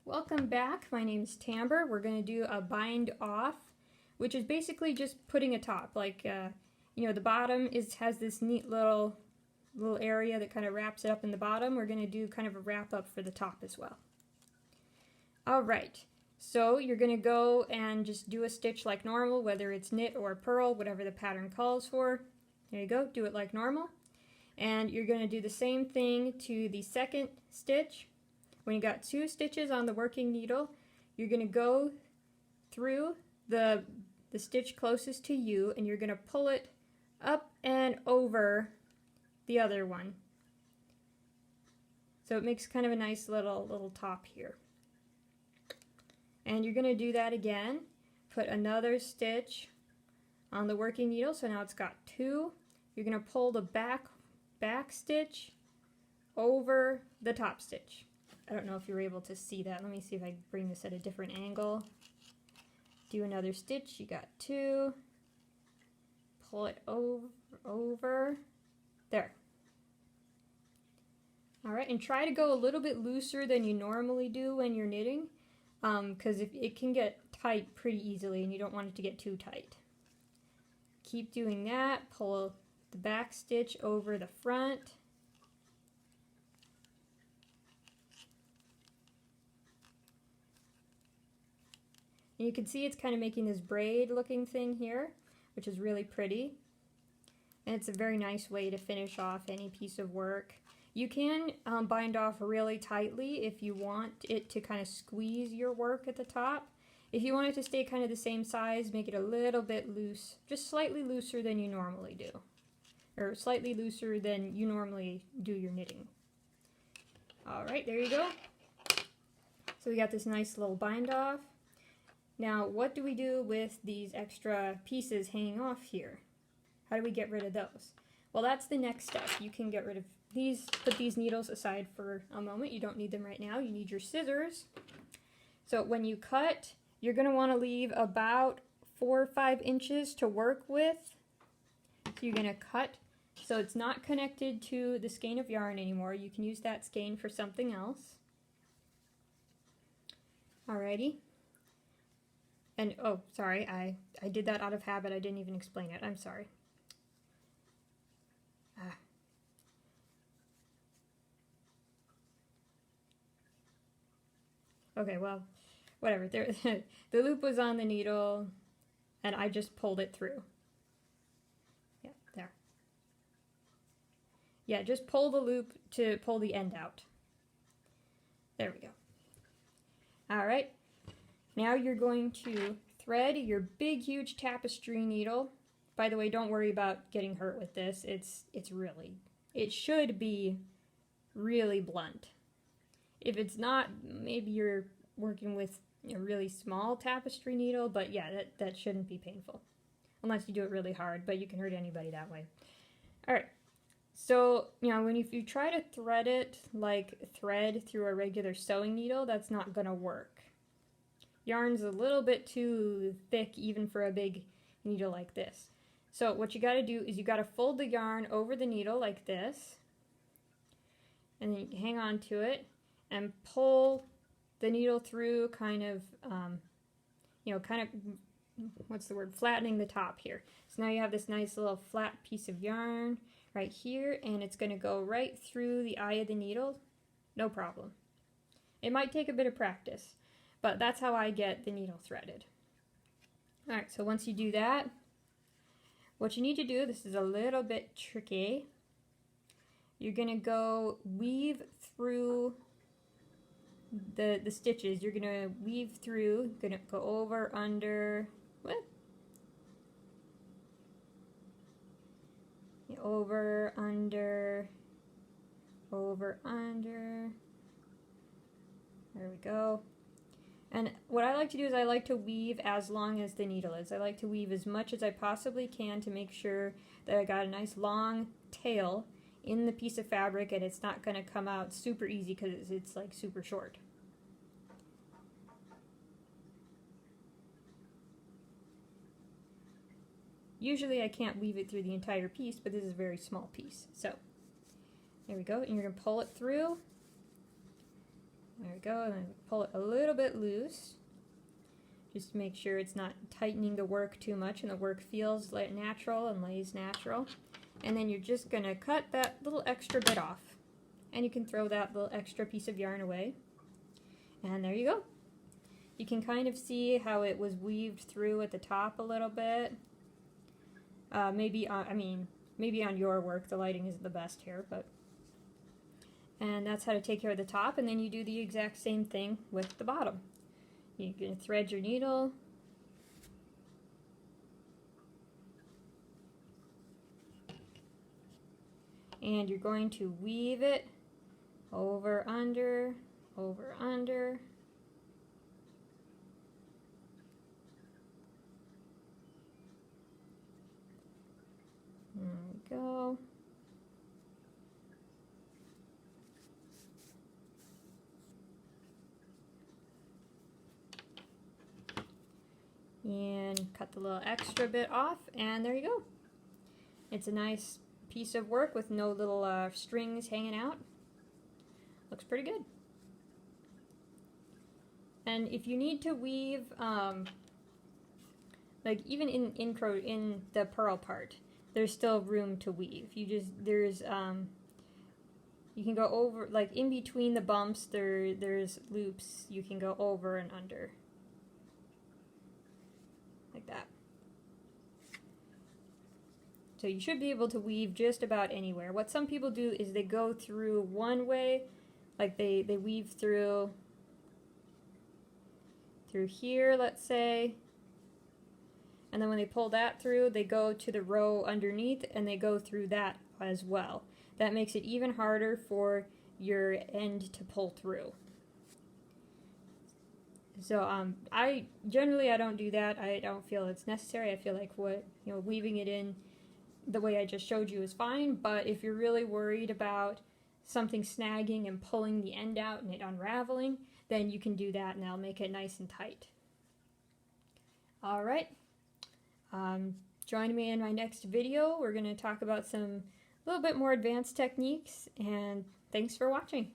Welcome back. My name's Tamber. We're going to do a bind off, which is basically just putting a top. Like, the bottom has this neat little area that kind of wraps it up in the bottom. We're going to do kind of a wrap up for the top as well. Alright, so you're going to go and just do a stitch like normal, whether it's knit or purl, whatever the pattern calls for. There you go, do it like normal. And you're going to do the same thing to the second stitch. When you got 2 stitches on the working needle, you're going to go through the stitch closest to you, and you're going to pull it up and over the other one. So it makes kind of a nice little top here. And you're going to do that again. Put another stitch on the working needle, so now it's got 2. You're going to pull the back stitch over the top stitch. I don't know if you're able to see that. Let me see if I bring this at a different angle. Do another stitch. You got 2. Pull it over. There. Alright, and try to go a little bit looser than you normally do when you're knitting, because it can get tight pretty easily and you don't want it to get too tight. Keep doing that. Pull the back stitch over the front. And you can see it's kind of making this braid looking thing here, which is really pretty. And it's a very nice way to finish off any piece of work. You can bind off really tightly if you want it to kind of squeeze your work at the top. If you want it to stay kind of the same size, make it a little bit loose, just slightly looser than you normally do. Or slightly looser than you normally do your knitting. Alright, there you go. So we got this nice little bind off. Now, what do we do with these extra pieces hanging off here? How do we get rid of those? Well, that's the next step. You can get rid of these, put these needles aside for a moment. You don't need them right now. You need your scissors. So when you cut, you're going to want to leave about 4 or 5 inches to work with. So you're going to cut so it's not connected to the skein of yarn anymore. You can use that skein for something else. Alrighty. And, oh, sorry, I did that out of habit. I didn't even explain it. I'm sorry. Okay, well, whatever. The loop was on the needle, and I just pulled it through. Yeah, there. Yeah, just pull the loop to pull the end out. There we go. All right. Now you're going to thread your big, huge tapestry needle. By the way, don't worry about getting hurt with this. It should be really blunt. If it's not, maybe you're working with a really small tapestry needle, but yeah, that shouldn't be painful. Unless you do it really hard, but you can hurt anybody that way. Alright, so, if you try to thread it like thread through a regular sewing needle, that's not going to work. Yarn's a little bit too thick even for a big needle like this. So what you got to do is you got to fold the yarn over the needle like this, and then you can hang on to it and pull the needle through, kind of flattening the top here. So now you have this nice little flat piece of yarn right here, and it's going to go right through the eye of the needle, no problem. It might take a bit of practice, but that's how I get the needle threaded. Alright, so once you do that, what you need to do, this is a little bit tricky, you're going to go weave through the stitches. You're going to weave through, going to go over, under, over, under, over, under. There we go. And what I like to do is I like to weave as long as the needle is. I like to weave as much as I possibly can to make sure that I got a nice long tail in the piece of fabric, and it's not going to come out super easy because it's like super short. Usually I can't weave it through the entire piece, but this is a very small piece. So there we go, and you're going to pull it through. There we go, and then pull it a little bit loose. Just to make sure it's not tightening the work too much and the work feels like natural and lays natural. And then you're just going to cut that little extra bit off. And you can throw that little extra piece of yarn away. And there you go. You can kind of see how it was weaved through at the top a little bit. Maybe on your work the lighting isn't the best here, but... And that's how to take care of the top, and then you do the exact same thing with the bottom. You're going to thread your needle. And you're going to weave it over, under, over, under. There we go. And cut the little extra bit off, and there you go. It's a nice piece of work with no little strings hanging out. Looks pretty good. And if you need to weave, like even in the purl part, there's still room to weave. You can go over, like in between the bumps, there's loops you can go over and under. Like that. So you should be able to weave just about anywhere. What some people do is they go through one way, like they weave through here, let's say, and then when they pull that through, they go to the row underneath and they go through that as well. That makes it even harder for your end to pull through. So I don't do that. I don't feel it's necessary. I feel like weaving it in the way I just showed you is fine, but if you're really worried about something snagging and pulling the end out and it unraveling, then you can do that and that'll make it nice and tight. Alright, join me in my next video. We're going to talk about some little bit more advanced techniques, and thanks for watching.